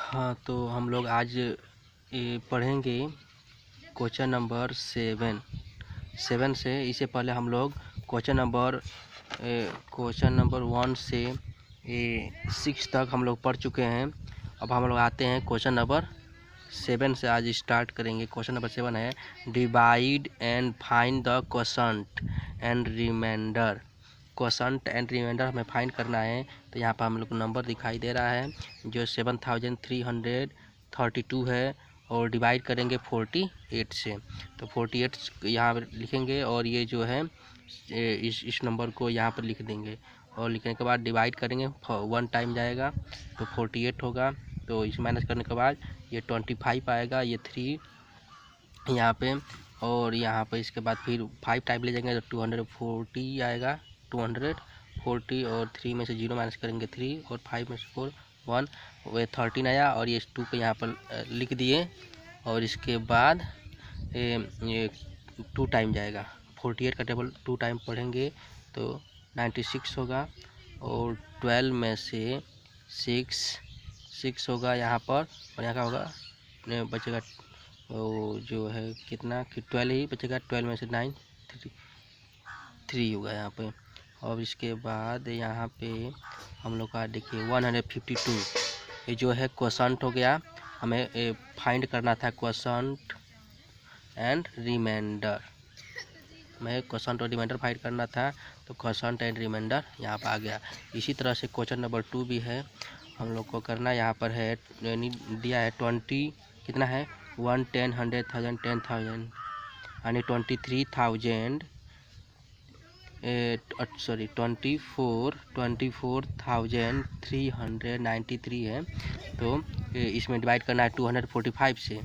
हाँ, तो हम लोग आज पढ़ेंगे क्वेश्चन नंबर 7 से। इससे पहले हम लोग क्वेश्चन नंबर 1 से 6 तक हम लोग पढ़ चुके हैं। अब हम लोग आते हैं क्वेश्चन नंबर 7 से। आज स्टार्ट करेंगे। क्वेश्चन नंबर 7 है divide and find the quotient and remainder. Quotient and remainder हमें फाइंड करना है। तो यहाँ पर हम लोग को नंबर दिखाई दे रहा है जो 7332 है और डिवाइड करेंगे 48 से। तो 48 यहाँ पर लिखेंगे और ये जो है इस नंबर को यहाँ पर लिख देंगे और लिखने के बाद डिवाइड करेंगे 1 टाइम जाएगा तो 48 होगा। तो इस माइनस करने के बाद ये 25 आएगा, ये 3 यहाँ पे और यहाँ पे इसके बाद फिर 5 टाइम ले जाएंगे तो 240 आएगा। 240 और 3 में से 0 माइनस करेंगे 3 और 5 में से 4 1 वे 13 आया और ये 2 को यहाँ पर लिख दिए और इसके बाद ये 2 टाइम जाएगा। 48 का टेबल 2 टाइम पढ़ेंगे तो 96 होगा और 12 में से 6 होगा यहाँ पर और यहाँ का होगा बचेगा वो जो है कितना कि 12 ही बचेगा। 12 में से 9 3 होगा यहाँ पे। और इसके बाद यहाँ पे हम लोग का देखिए 152 ये जो है क्वोशंट हो गया। हमें फाइंड करना था क्वोशंट एंड रिमाइंडर। हमें क्वोशंट और रिमाइंडर फाइंड करना था तो क्वोशंट एंड रिमाइंडर यहाँ पर आ गया। इसी तरह से क्वेश्चन नंबर 2 भी है हम लोग को करना। यहाँ पर है दिया है 20 कितना है 1 10 100 1000 10,000 यानी 24,393 है। तो इसमें डिवाइड करना है 245 से।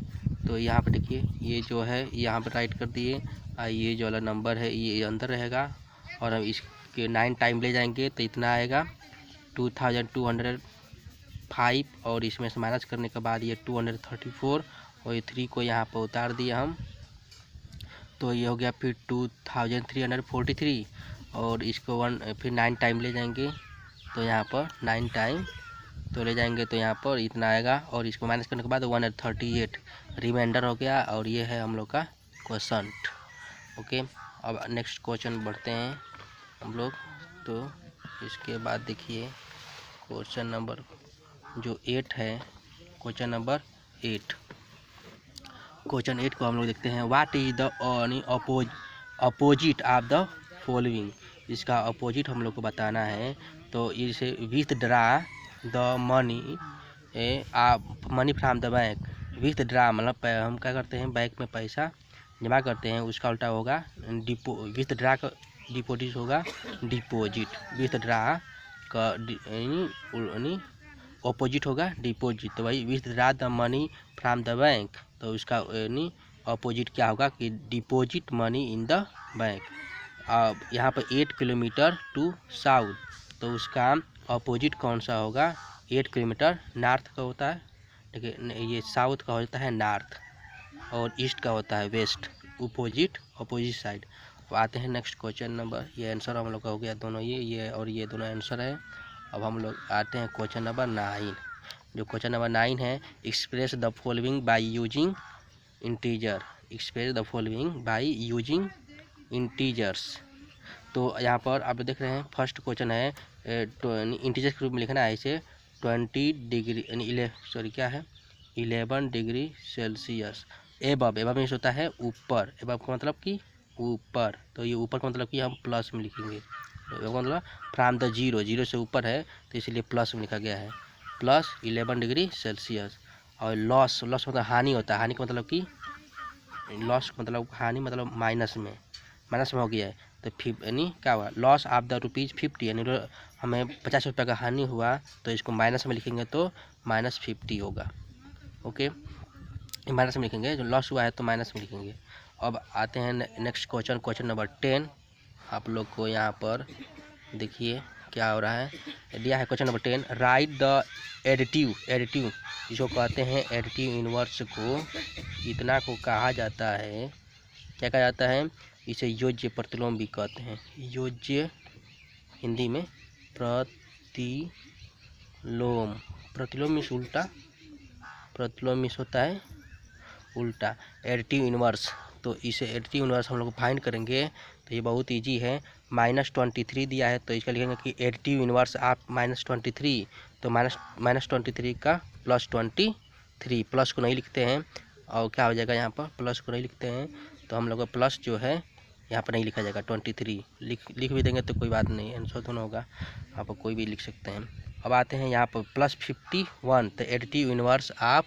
तो यहाँ पर देखिए ये जो है यहाँ पर राइट कर दिए। ये जो वाला नंबर है ये अंदर रहेगा और हम इसके 9 टाइम ले जाएंगे तो इतना आएगा 2205 और इसमें से माइनस करने के बाद ये 234 और ये 3 को यहाँ पर उतार दिए हम तो ये हो गया फिर 2343 और इसको फिर 9 टाइम ले जाएंगे तो यहाँ पर 9 टाइम तो ले जाएंगे तो यहाँ पर इतना आएगा और इसको माइनस करने के बाद 138 रिमाइंडर हो गया और ये है हम लोग का क्वोशंट। ओके, अब नेक्स्ट क्वेश्चन बढ़ते हैं हम लोग। तो इसके बाद देखिए क्वेश्चन नंबर जो 8 है क्वेश्चन नंबर 8 को हम लोग देखते हैं। What is the opposite of the following. इसका अपोजिट हम लोग को बताना है। तो इसे withdraw the money from the bank. Withdraw मतलब हम क्या करते हैं बैंक में पैसा जमा करते हैं, उसका उल्टा होगा विथड्रा का डिपॉजिट होगा डिपॉजिट। विथड्रा का अपोजिट होगा डिपॉजिट। तो भाई withdraw the money from the bank तो उसका अपोजिट क्या होगा कि deposit money in the bank. अब यहाँ पर 8 किलोमीटर टू साउथ तो उसका अपोजिट कौन सा होगा। 8 किलोमीटर नॉर्थ का होता है, देखिए ये साउथ का होता है नॉर्थ और ईस्ट का होता है वेस्ट। Opposite side. अब आते हैं नेक्स्ट क्वेश्चन नंबर। ये आंसर हम लोग का हो गया दोनों, ये और ये दोनों आंसर है। अब हम लोग आते हैं क्वेश्चन नंबर 9। जो क्वेश्चन नंबर 9 है express the following by using integer. Express the following by using integers. तो यहाँ पर आप देख रहे हैं फर्स्ट क्वेश्चन है इंटीजर के रूप में लिखना है इसे 20 डिग्री यानी 11 डिग्री सेल्सियस। एबव मीन्स होता है ऊपर। एबव का मतलब कि ऊपर, तो ये ऊपर का मतलब कि हम प्लस में लिखेंगे। तो मतलब फ्रॉम द जीरो से ऊपर है तो इसलिए प्लस में लिखा गया है प्लस 11 डिग्री सेल्सियस। और लॉस मतलब हानि होता है। हानि का मतलब कि लॉस मतलब हानि मतलब माइनस में हो गया है तो यानी क्या हुआ लॉस ऑफ द ₹50 यानी हमें 50 रुपये का हानि हुआ तो इसको माइनस में लिखेंगे तो -50 होगा। ओके, माइनस में लिखेंगे, जो लॉस हुआ है तो माइनस में लिखेंगे। अब आते हैं नेक्स्ट क्वेश्चन नंबर 10। आप लोग को यहाँ पर देखिए क्या हो रहा है। दिया है question number 10 right the additive जिसको कहते हैं एडिटिव इनवर्स को इतना को कहा जाता है, क्या कहा जाता है, इसे योज्य प्रतिलोम भी कहते हैं। योज्य हिंदी में प्रतिलोम मीन्स उल्टा प्रतिलोम मीन्स होता है उल्टा, एडिटिव इन्वर्स। तो इसे एडिटिव इन्वर्स हम लोग फाइंड करेंगे तो ये बहुत इजी है। -23 दिया है तो इसका लिखेंगे कि एडिटिव इन्वर्स आप -23, तो -23 का +23, प्लस को नहीं लिखते हैं और क्या हो जाएगा यहाँ पर, प्लस को नहीं लिखते हैं तो हम लोग का प्लस जो है यहाँ पर नहीं लिखा जाएगा, 23 लिख भी देंगे तो कोई बात नहीं, संशोधन होगा, आप कोई भी लिख सकते हैं। अब आते हैं यहाँ पर +51, तो एडिटिव इन्वर्स आप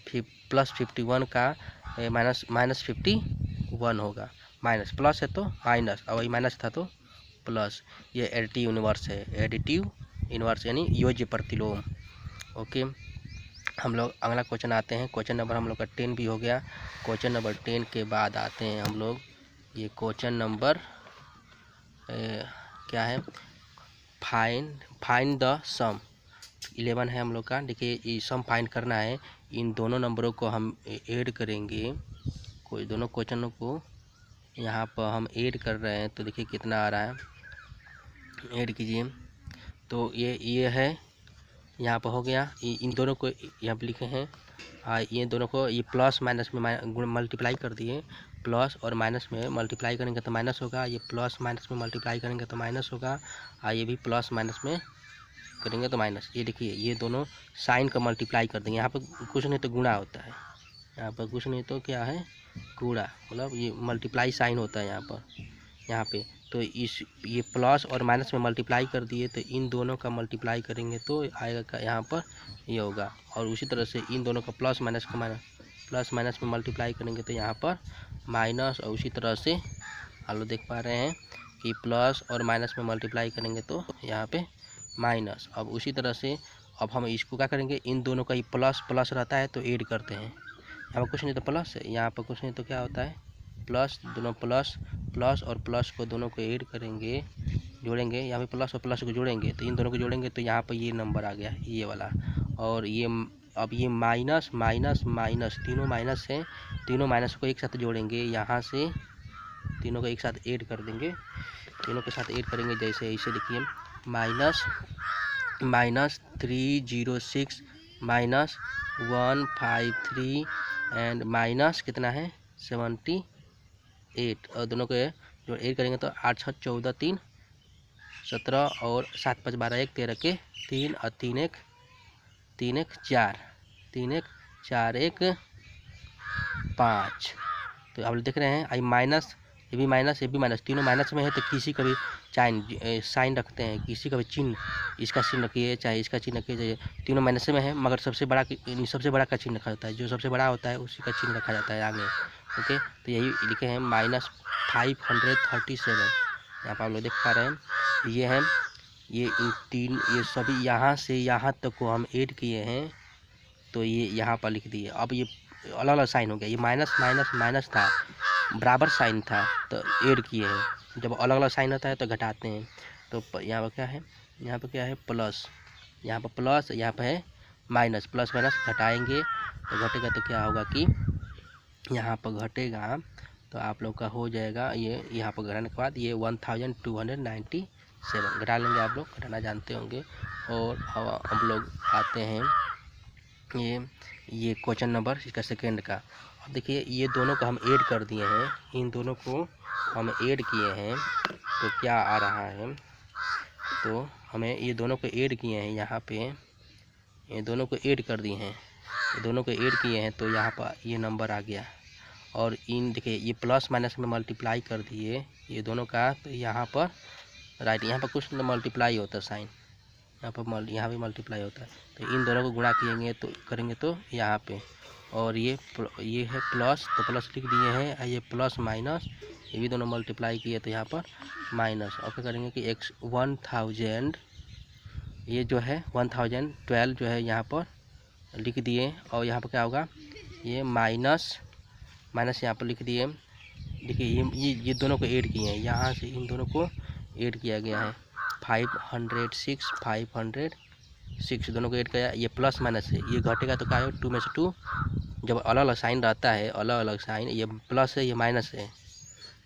+51 का -51 होगा, माइनस प्लस है तो माइनस और वही माइनस था तो प्लस। ये एडिटिव इन्वर्स है, एडिटिव इन्वर्स यानी योज्य प्रतिलोम। ओके, हम लोग अगला क्वेश्चन आते हैं। क्वेश्चन नंबर हम लोग का 10 भी हो गया। क्वेश्चन नंबर 10 के बाद आते हैं हम लोग, ये क्वेश्चन नंबर क्या है, फाइंड द सम। 11 है हम लोग का। देखिए ये सम फाइंड करना है, इन दोनों नंबरों को हम ऐड करेंगे, कोई दोनों क्वेश्चनों को यहाँ पर हम ऐड कर रहे हैं तो देखिए कितना आ रहा है, ऐड कीजिए। तो ये है यहाँ पर हो गया, इन दोनों को यहाँ पर लिखे हैं, ये दोनों को ये प्लस माइनस में मल्टीप्लाई कर दिए, प्लस और माइनस में मल्टीप्लाई करेंगे तो माइनस होगा, ये प्लस माइनस में मल्टीप्लाई करेंगे तो माइनस होगा, और ये भी प्लस माइनस में करेंगे तो माइनस। ये देखिए ये दोनों साइन का मल्टीप्लाई कर देंगे, यहाँ पर कुछ नहीं तो गुणा होता है, यहाँ पर कुछ नहीं तो क्या है, गुणा, मतलब ये मल्टीप्लाई साइन होता है यहाँ पे। तो ये प्लस और माइनस में मल्टीप्लाई कर दिए तो इन दोनों का मल्टीप्लाई करेंगे तो आएगा यहाँ पर ये होगा, और उसी तरह से इन दोनों का प्लस माइनस में मल्टीप्लाई करेंगे तो यहाँ पर माइनस, और उसी तरह से आप लोग देख पा रहे हैं कि प्लस और माइनस में मल्टीप्लाई करेंगे तो यहाँ पे माइनस। अब उसी तरह से अब हम इसको क्या करेंगे, इन दोनों का ही प्लस प्लस रहता है तो ऐड करते हैं, यहाँ पर कुछ नहीं तो प्लस है, यहाँ पर कुछ नहीं तो क्या होता है प्लस, दोनों प्लस और प्लस को दोनों को ऐड करेंगे, जोड़ेंगे, यहाँ पे प्लस और प्लस को जोड़ेंगे तो इन दोनों को जोड़ेंगे तो यहाँ पर ये नंबर आ गया ये वाला। और ये अब ये माइनस माइनस माइनस, तीनों माइनस है, तीनों माइनस को एक साथ जोड़ेंगे, यहाँ से तीनों को एक साथ ऐड कर देंगे, तीनों के साथ ऐड करेंगे, जैसे इसे देखिए -306 -153 एंड माइनस कितना है 78, और दोनों को जो ऐड करेंगे तो 8 6 14 3 17 और 7 5 12 1 13 के 3 और 3 1 4 4 1 5। तो आप देख रहे हैं आई माइनस, ये भी माइनस तीनों माइनस में है तो किसी का भी साइन रखते हैं, किसी का भी चिन्ह, इसका चिन्ह रखिए चाहे इसका चिन्ह रखिए, चाहे तीनों माइनस में है मगर सबसे बड़ा का चिन्ह रखा जाता है, जो सबसे बड़ा होता है उसी का चिन्ह रखा जाता है आगे। ओके, तो यही लिखे हैं -537, यहाँ पर आप लोग देख पा रहे हैं, ये है ये सभी यहाँ से यहाँ तक को हम ऐड किए हैं तो ये यहाँ पर लिख दिए। अब ये अलग अलग साइन हो गया, ये माइनस माइनस माइनस था, बराबर साइन था तो ऐड किए हैं, जब अलग अलग साइन होता है तो घटाते हैं। तो यहाँ पर क्या है, यहाँ पर क्या है प्लस, यहाँ पर प्लस, यहाँ पर है माइनस, प्लस माइनस घटाएंगे तो घटेगा तो क्या होगा कि यहाँ पर घटेगा तो आप लोग का हो जाएगा ये, यहाँ पर घटाने के बाद ये 1297 घटा लेंगे, आप लोग घटाना जानते होंगे। और हम लोग आते हैं ये क्वेश्चन नंबर इसका सेकेंड का। अब देखिए ये दोनों को हम ऐड कर दिए हैं, इन दोनों को हम ऐड किए हैं तो क्या आ रहा है, तो हमें ये दोनों को ऐड किए हैं, यहाँ पे ये दोनों को ऐड कर दिए हैं, दोनों को ऐड किए हैं तो यहाँ पर ये नंबर आ गया। और इन देखिए ये प्लस माइनस में मल्टीप्लाई कर दिए ये दोनों का, तो यहाँ पर राइट, यहाँ पर कुछ मल्टीप्लाई होता है साइन, यहाँ भी मल्टीप्लाई होता है, तो इन दोनों को गुणा करेंगे तो यहाँ पे, और ये है प्लस तो प्लस लिख दिए हैं, ये प्लस माइनस ये भी दोनों मल्टीप्लाई किए तो यहाँ पर माइनस। और क्या करेंगे कि 1000 ये जो है 1012 जो है यहाँ पर लिख दिए, और यहाँ पर क्या होगा ये माइनस यहाँ पर लिख दिए। देखिए ये दोनों को ऐड किए हैं, यहाँ से इन दोनों को ऐड किया गया है, 506 दोनों को ऐड किया, ये प्लस माइनस है, ये घटेगा तो क्या है 2 में से 2, जब अलग अलग साइन रहता है, अलग अलग साइन, ये प्लस है ये माइनस है,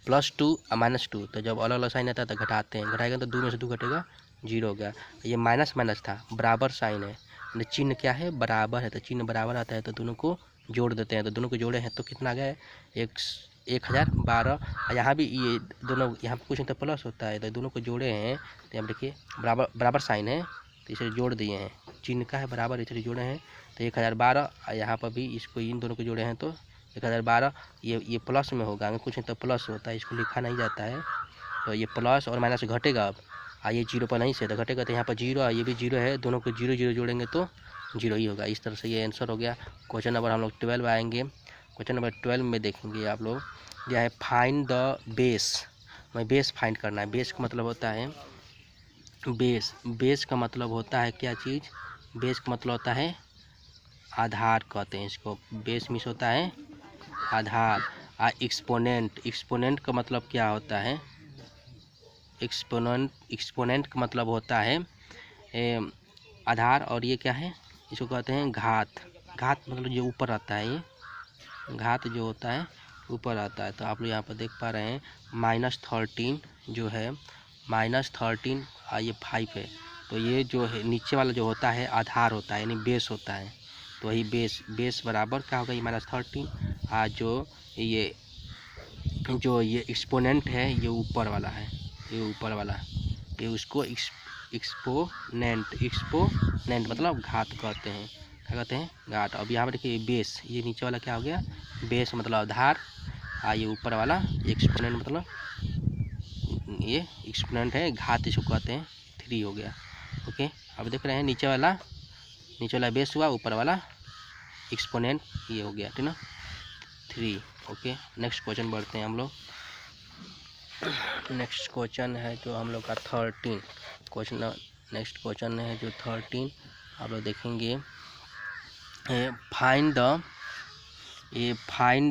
+2 और -2, तो जब अलग अलग साइन आता है तो घटाते हैं, घटाएगा तो 2 में से 2 घटेगा 0 हो गया। ये माइनस था, बराबर साइन है चिन्ह क्या है, बराबर है, तो चिन्ह बराबर आता है तो दोनों को जोड़ देते हैं। तो दोनों को जोड़े हैं तो कितना आ गया, 1012। यहाँ भी ये दोनों, यहाँ पे कुछ नहीं तो प्लस होता है, तो दोनों को जोड़े हैं तो यहाँ देखिए बराबर बराबर साइन है तो इसे जोड़ दिए हैं, चिन्ह का है बराबर, इसे जोड़े हैं तो 1012। यहाँ पर भी इसको इन दोनों को जोड़े हैं तो 1012। ये प्लस में होगा, अगर कुछ नहीं तो प्लस होता है, इसको लिखा नहीं जाता है, तो ये प्लस और माइनस घटेगा। अब ये 0 पर नहीं से तो घटेगा, तो यहाँ पर 0 है, ये भी 0 है, दोनों को 0 0 जोड़ेंगे तो 0 ही होगा। इस तरह से ये आंसर हो गया। क्वेश्चन नंबर हम लोग 12 आएंगे। क्वेश्चन नंबर 12 में देखेंगे आप लोग, यह है फाइंड द बेस। हमें बेस फाइंड करना है। बेस का मतलब होता है, बेस का मतलब होता है क्या चीज़, बेस का मतलब होता है आधार कहते हैं इसको। बेस मीन्स होता है आधार। एक्सपोनेंट का मतलब क्या होता है, एक्सपोनेंट का मतलब होता है आधार, और ये क्या है, इसको कहते हैं घात। घात मतलब जो ऊपर आता है, ये घात जो होता है ऊपर आता है। तो आप लोग यहाँ पर देख पा रहे हैं -13 जो है, -13 ये 5 है, तो ये जो है नीचे वाला जो होता है आधार होता है, यानी बेस होता है। तो वही बेस बराबर क्या होगा, ये -13। जो ये एक्सपोनेंट है ये ऊपर वाला है, ये ऊपर वाला, ये उसको एक्सपोनेंट मतलब घात कहते हैं। क्या कहते हैं, घात। अब यहाँ पर देखिए बेस, ये नीचे वाला क्या हो गया, बेस मतलब आधार, ये ऊपर वाला एक्सपोनेंट मतलब ये एक्सपोनेंट है, घात इसको कहते हैं, 3 हो गया। ओके, अब देख रहे हैं नीचे वाला बेस हुआ, ऊपर वाला एक्सपोनेंट ये हो गया, ठीक ना, 3। ओके, नेक्स्ट क्वेश्चन बढ़ते हैं हम लोग। नेक्स्ट क्वेश्चन है जो हम लोग का 13 क्वेश्चन। नेक्स्ट क्वेश्चन है जो 13, आप लोग देखेंगे find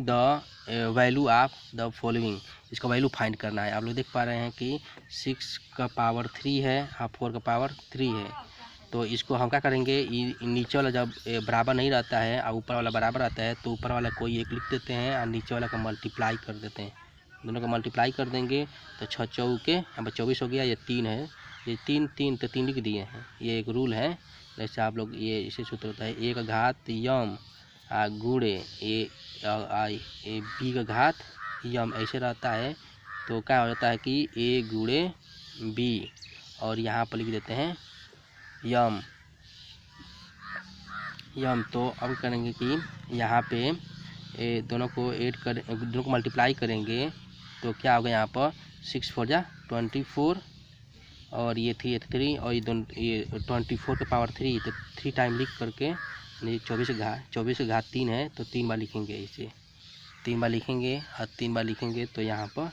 the value of the following. इसका वैल्यू फाइंड करना है। आप लोग देख पा रहे हैं कि 6 का पावर 3 है और 4 का पावर 3 है, तो इसको हम क्या करेंगे, नीचे वाला जब बराबर नहीं रहता है और ऊपर वाला बराबर आता है तो ऊपर वाला कोई एक लिख देते हैं और नीचे वाला का मल्टीप्लाई कर देते हैं। दोनों का मल्टीप्लाई कर देंगे तो 6 चौके यहाँ पर 24 हो गया। ये 3 है, ये 3 तो 3 लिख दिए हैं। ये एक रूल है, जैसे आप लोग ये इसे सूत्र होता है एक घात यम गुणे ए बी का घात यम, ऐसे रहता है। तो क्या हो जाता है कि ए गुणे बी, और यहाँ पर लिख देते हैं यम। तो अब करेंगे कि यहाँ पे दोनों को दोनों को मल्टीप्लाई करेंगे तो क्या होगा, यहाँ पर 6 4 जा 24, और ये 3 और ये 24 के पावर 3, तो 3 टाइम लिख करके 24 का घात 3 है तो 3 बार लिखेंगे, इसे 3 बार लिखेंगे और 3 बार लिखेंगे तो यहाँ पर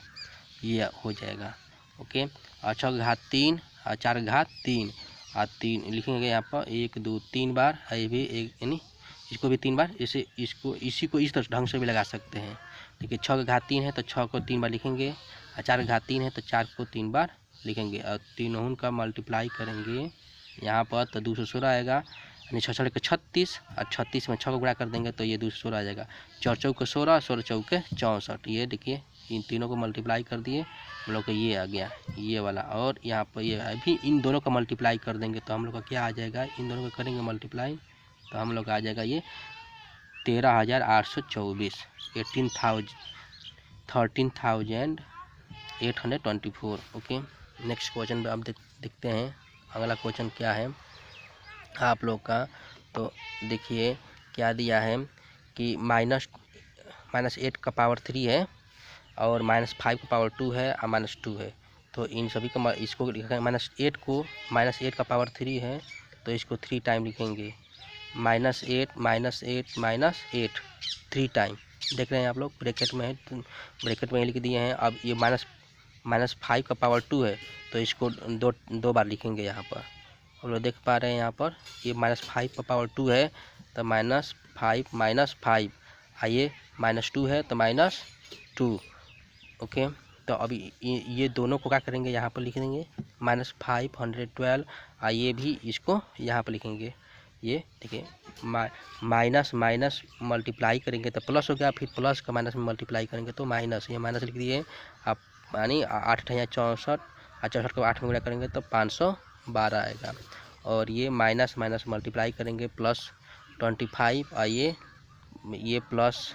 ये हो जाएगा। ओके, और 6 का घात 3 और 4 का घात 3 और 3 लिखेंगे यहाँ पर 1 2 3 बार, ये भी एक, यानी इसको भी 3 बार। इसी को इस तरह ढंग से भी लगा सकते हैं। देखिए 6 का घात 3 है तो 6 को 3 बार लिखेंगे, और 4 का घात 3 है तो 4 को 3 बार लिखेंगे, और तीनों का मल्टीप्लाई करेंगे यहाँ पर तो 216 आएगा, यानी 6 6 के 36, और 36 में 6 को गुणा कर देंगे तो ये 216 आ जाएगा। 4 चौके 16, 16 चौके 64। ये देखिए इन तीनों को मल्टीप्लाई कर दिए हम लोग को, ये आ गया ये वाला। और यहाँ पर ये अभी इन दोनों का मल्टीप्लाई कर देंगे तो हम लोग का क्या आ जाएगा, इन दोनों का करेंगे मल्टीप्लाई तो हम लोग का आ जाएगा ये 13,824, 13,824। ओके, नेक्स्ट क्वेश्चन पे आप देखते हैं अगला क्वेश्चन क्या है आप लोग का। तो देखिए क्या दिया है कि -8 का पावर 3 है और -5 का पावर 2 है और -2 है। तो इन सभी का इसको लिखेंगे -8 को, -8 का पावर 3 है तो इसको 3 टाइम लिखेंगे, -8 -8 3 टाइम। देख रहे हैं आप लोग ब्रैकेट में है, तो ब्रैकेट में ही लिख दिए हैं। अब ये -5 का पावर 2 है तो इसको दो बार लिखेंगे यहाँ पर। हम लोग देख पा रहे हैं यहाँ पर ये -5 का पावर 2 है तो -5 आइए -2 है तो -2। ओके, तो अभी ये दोनों को क्या करेंगे, यहाँ पर लिख देंगे -512, ये भी इसको यहाँ पर लिखेंगे। ये देखिए माइनस मल्टीप्लाई करेंगे तो प्लस हो गया, फिर प्लस का माइनस में मल्टीप्लाई करेंगे तो माइनस, ये माइनस लिख दिए आप, यानी 8 × 64 और 64 को 8 में गुणा करेंगे तो 512 आएगा। और ये माइनस माइनस मल्टीप्लाई करेंगे प्लस 25, और ये प्लस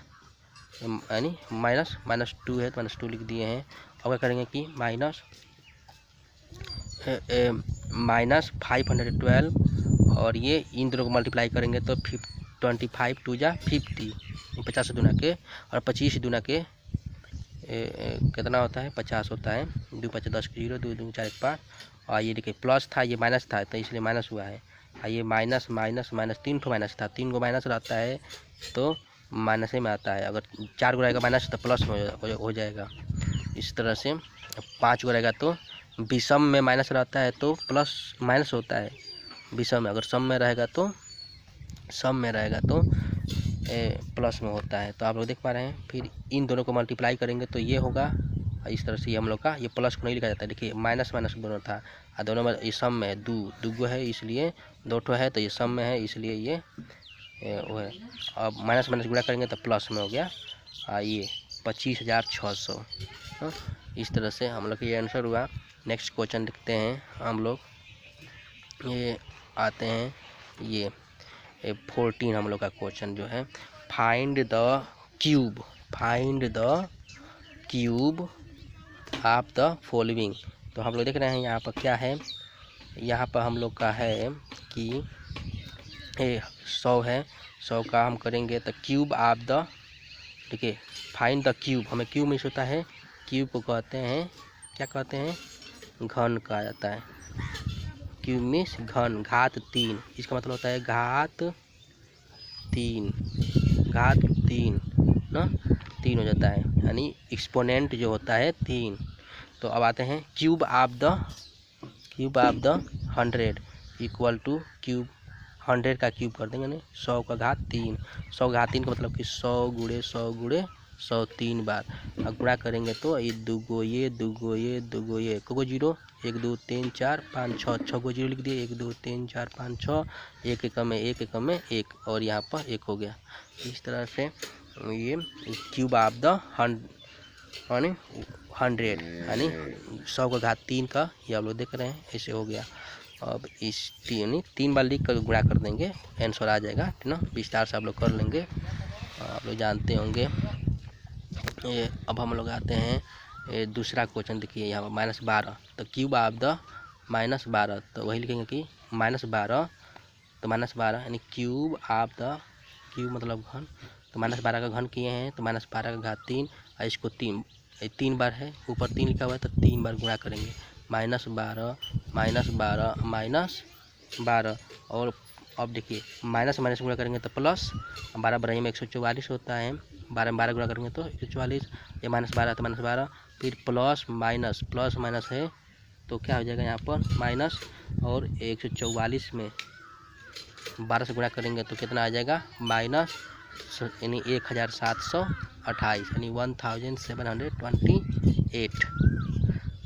यानी माइनस माइनस 2 है तो माइनस 2 लिख दिए हैं। और क्या करेंगे कि माइनस 512, और ये इन दोनों को मल्टीप्लाई करेंगे तो 25 2 जा 50, 50 दुना के, और 25 दुना के कितना होता है 50 होता है। 2 5 10 0, 2 2 4 5, और ये देखिए प्लस था, ये माइनस था तो इसलिए माइनस हुआ है। और ये माइनस माइनस माइनस 3 ठो माइनस था, 3 को माइनस रहता है तो माइनस में आता है। अगर 4 को रहेगा माइनस तो प्लस में हो जाएगा। इस तरह से 5 को रहेगा तो विषम में माइनस रहता है तो प्लस माइनस होता है विषम में। अगर सम में रहेगा तो प्लस में होता है। तो आप लोग देख पा रहे हैं। फिर इन दोनों को मल्टीप्लाई करेंगे तो ये होगा। इस तरह से ये हम लोग का, ये प्लस को नहीं लिखा जाता है। देखिए माइनस माइनस दोनों था, और दोनों में ये सम में है, दो है इसलिए 2 ठो है तो ये सम में है इसलिए ये वो है। अब माइनस माइनस गुणा करेंगे तो प्लस में हो गया। ये 25,600। इस तरह से हम लोग का ये आंसर हुआ। नेक्स्ट क्वेश्चन देखते हैं हम लोग। ये आते हैं ये 14 हम लोग का क्वेश्चन जो है, find the cube of the following. तो हम लोग देख रहे हैं यहाँ पर क्या है। यहाँ पर हम लोग का है कि 100 है, 100 का हम करेंगे तो क्यूब ऑफ द, देखिए फाइंड द क्यूब, हमें क्यूब मिस होता है। क्यूब को कहते हैं, क्या कहते हैं, घन कहा जाता है। क्यूब मीन्स घन, घात 3, इसका मतलब होता है घात 3 ना, 3 हो जाता है, यानी एक्सपोनेंट जो होता है 3। तो अब आते हैं cube of the 100 equal two cube 100 का क्यूब कर देंगे, 100 का घात 3। 100 घात 3 का मतलब कि 100 गुणे 100 गुणे 100 3 बार। अब गुणा करेंगे तो ये दूगो ये को जीरो, 1 2 3 4 5 6 को जीरो लिख दिए, 1 2 3 4 5 6, एक एकम में 1, और यहाँ पर 1 हो गया। इस तरह से ये क्यूब ऑफ द 100 यानी 100 का घात 3 का, ये आप लोग देख रहे हैं ऐसे हो गया। अब इस 3 बार लिख कर गुणा कर देंगे, आंसर आ जाएगा, ठीक ना। विस्तार से आप लोग कर लेंगे, आप लोग जानते होंगे ये। अब हम लोग आते हैं दूसरा क्वेश्चन। देखिए यहाँ पर -12, तो क्यूब ऑफ द -12, तो वही लिखेंगे कि -12, तो -12 यानी क्यूब ऑफ द, क्यूब मतलब घन, तो -12 का घन किए हैं तो -12 का घात 3, और इसको 3 बार है, ऊपर 3 लिखा हुआ है तो 3 बार गुणा करेंगे। -12 -12, और अब देखिए माइनस माइनस गुणा करेंगे तो प्लस, 12 बराबर में 144 होता है, 12 में 12 गुणा करेंगे तो 144, ये -12 तो -12, फिर प्लस माइनस है तो क्या हो जाएगा यहाँ पर माइनस, और 144 में 12 से गुणा करेंगे तो कितना आ जाएगा माइनस, यानी 1728, यानी 1728।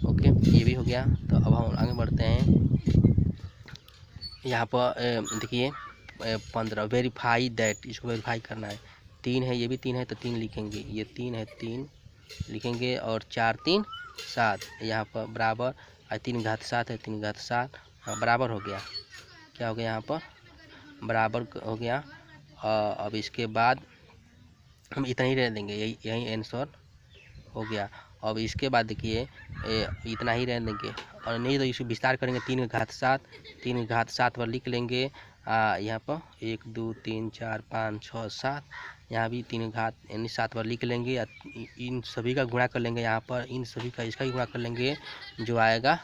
ओके, ये भी हो गया। तो अब हम आगे बढ़ते हैं। यहाँ पर देखिए 15, वेरीफाई दैट, इसको वेरीफाई करना है। 3 है, ये भी 3 है तो 3 लिखेंगे, ये 3 है 3 लिखेंगे, और 4 3 7, यहाँ पर बराबर, 3 घात 7 है, 3 घात 7 बराबर हो गया। क्या हो गया यहाँ पर बराबर हो गया। अब इसके बाद हम इतना ही रह देंगे, यही आंसर हो गया। अब इसके बाद देखिए इतना ही रह देंगे, और नहीं तो इसको विस्तार करेंगे। 3 घात 7 पर लिख लेंगे। यहाँ पर 1 2 3 4 5 6 7, यहाँ भी 3 घात यानी 7 पर लिख लेंगे। इन सभी का गुणा कर लेंगे, यहाँ पर इन सभी का इसका ही गुणा कर लेंगे, जो आएगा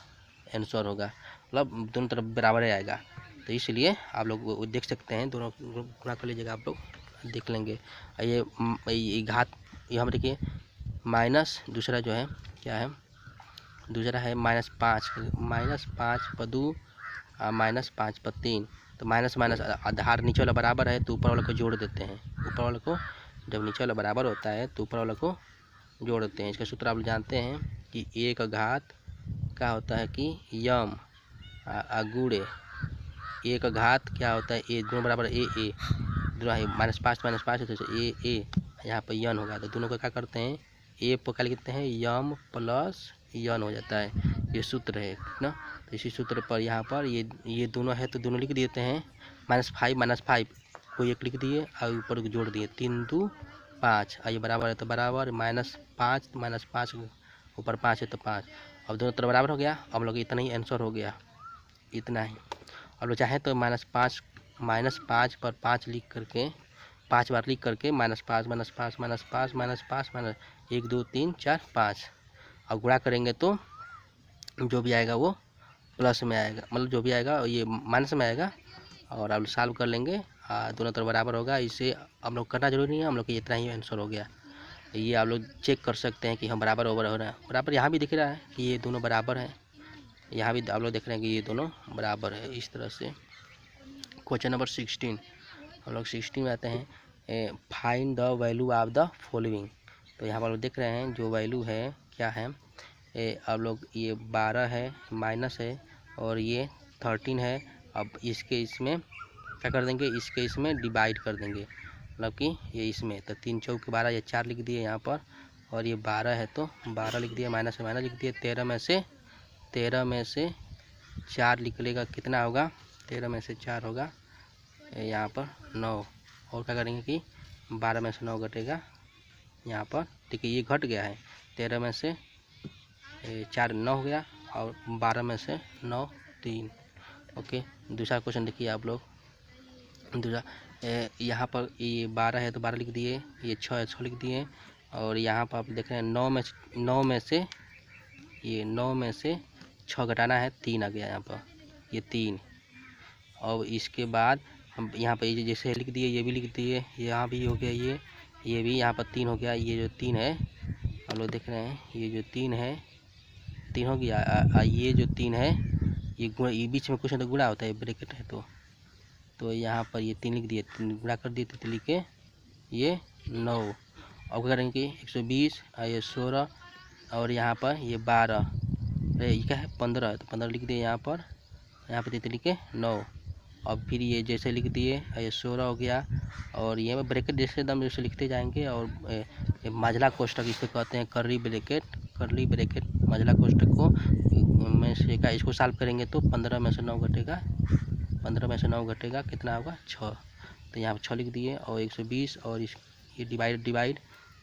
आंसर होगा, मतलब दोनों तरफ बराबर आएगा। तो इसलिए आप लोग देख सकते हैं, दोनों गुणा कर लीजिएगा, आप लोग देख लेंगे। ये घात, ये हम देखिए माइनस, दूसरा जो है क्या है, दूसरा है -5 पर 2 -5 पर 3, तो माइनस माइनस आधार नीचे वाला बराबर है तो ऊपर वाले को जोड़ देते हैं। ऊपर वाले को जब नीचे वाला बराबर होता है तो ऊपर वाले को जोड़ देते हैं। इसका सूत्र आप जानते हैं कि 1 घात क्या होता है कि यम गुणे 1 घात क्या होता है ए, दोनों बराबर ए, दोनों है -5 है तो ए, यहाँ पर यन होगा। तो दोनों को क्या करते हैं, ए पर क्या लिखते हैं, यम प्लस यन हो जाता है। ये सूत्र है ना। तो इसी सूत्र पर यहाँ पर ये दोनों है तो दोनों लिख देते हैं। -5 कोई एक लिख दिए और ऊपर जोड़ दिए, 3 2 5 और ये बराबर है तो बराबर, -5 ऊपर 5 है तो 5। अब दोनों तरफ बराबर हो गया। अब लोग इतना ही आंसर हो गया, इतना ही। अब लोग चाहे तो -5 पर 5 लिख करके 5 बार लिख करके -5 1 2 3 4 5। अब गुणा करेंगे तो जो भी आएगा वो प्लस में आएगा, मतलब जो भी आएगा ये माइनस में आएगा। और आप सॉल्व कर लेंगे, दोनों तरफ बराबर होगा। इसे हम लोग करना जरूरी नहीं है, हम लोग को इतना ही आंसर हो गया। ये आप लोग चेक कर सकते हैं कि हम बराबर हो रहा है। बराबर यहाँ भी दिख रहा है कि ये दोनों बराबर है, यहाँ भी आप लोग देख रहे हैं कि ये दोनों बराबर है। इस तरह से क्वेश्चन नंबर 16, हम लोग 16 में आते हैं। Find the value of the following. तो यहाँ पर लोग देख रहे हैं जो वैल्यू है क्या है। आप लोग ये 12 है, माइनस है, और ये 13 है। अब इसके इसमें क्या कर देंगे, इसके इसमें डिवाइड कर देंगे, मतलब कि ये इसमें तो 3 चौके 12, ये 4 लिख दिए यहाँ पर। और ये 12 है तो 12 लिख दिया, माइनस है माइनस लिख दिए। 13 में से 4 निकलेगा, कितना होगा, 13 में से 4 होगा यहाँ पर 9। और क्या करेंगे कि 12 में से 9 घटेगा यहाँ पर। देखिए ये घट गया है, 13 में से 4 9 हो गया, और 12 में से 9 3। ओके, दूसरा क्वेश्चन देखिए आप लोग। दूसरा यहाँ पर ये 12 है तो 12 लिख दिए, ये 6 है 6 लिख दिए। और यहाँ पर आप देख रहे हैं 9 में से 6 घटाना है, 3 आ गया यहाँ पर, ये 3। और इसके बाद हम यहाँ पर ये जैसे लिख दिए, ये भी लिख दिए, यहाँ भी हो गया, ये भी यहाँ पर 3 हो गया। ये जो 3 है हम लोग देख रहे हैं, ये जो 3 है 3 हो गया। ये जो 3 है ये बीच में कुछ तो गुणा होता है, ब्रैकेट है तो यहाँ पर ये 3 लिख दिए, 3 गुणा कर दिए, 3 लिख के ये 9। अब क्या करेंगे 120 और ये 16 और यहाँ पर ये 12, ये क्या है 15 है तो 15 लिख दिए यहाँ पर 3 लिख के 9। अब फिर ये जैसे लिख दिए, ये 16 हो गया। और ये ब्रैकेट जैसे जैसे लिखते जाएंगे। और माजला कोष्टक इसको कहते हैं, कर्ली ब्रैकेट माजला कोष्टक को में से का इसको सॉल्व करेंगे तो 15 में से 9 घटेगा, कितना होगा 6। तो यहाँ पर 6 लिख दिए और 120 और ये डिवाइड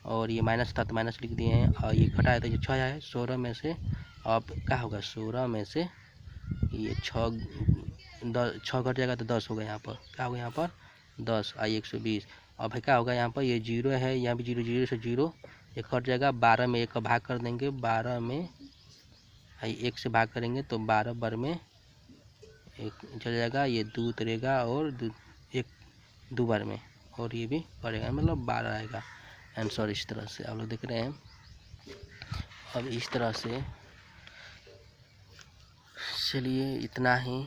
और ये माइनस था तो माइनस लिख दिए हैं। और ये घटा है तो ये 6 है। 16 में से अब क्या होगा, 16 में से ये 6 घट जाएगा तो 10 होगा। यहाँ पर क्या होगा, यहाँ पर 10 आई 120। अब क्या होगा यहाँ पर, ये 0 है, यहाँ भी 0 से 0 एक कट जाएगा। 12 में 1 का भाग कर देंगे, 12 में 1 से भाग करेंगे तो 12 बार में 1 चल जाएगा, ये 2 उतरेगा और 1 2 बार में, और ये भी पड़ेगा, मतलब 12 आएगा आंसर। इस तरह से आप लोग देख रहे हैं। अब इस तरह से चलिए इतना ही।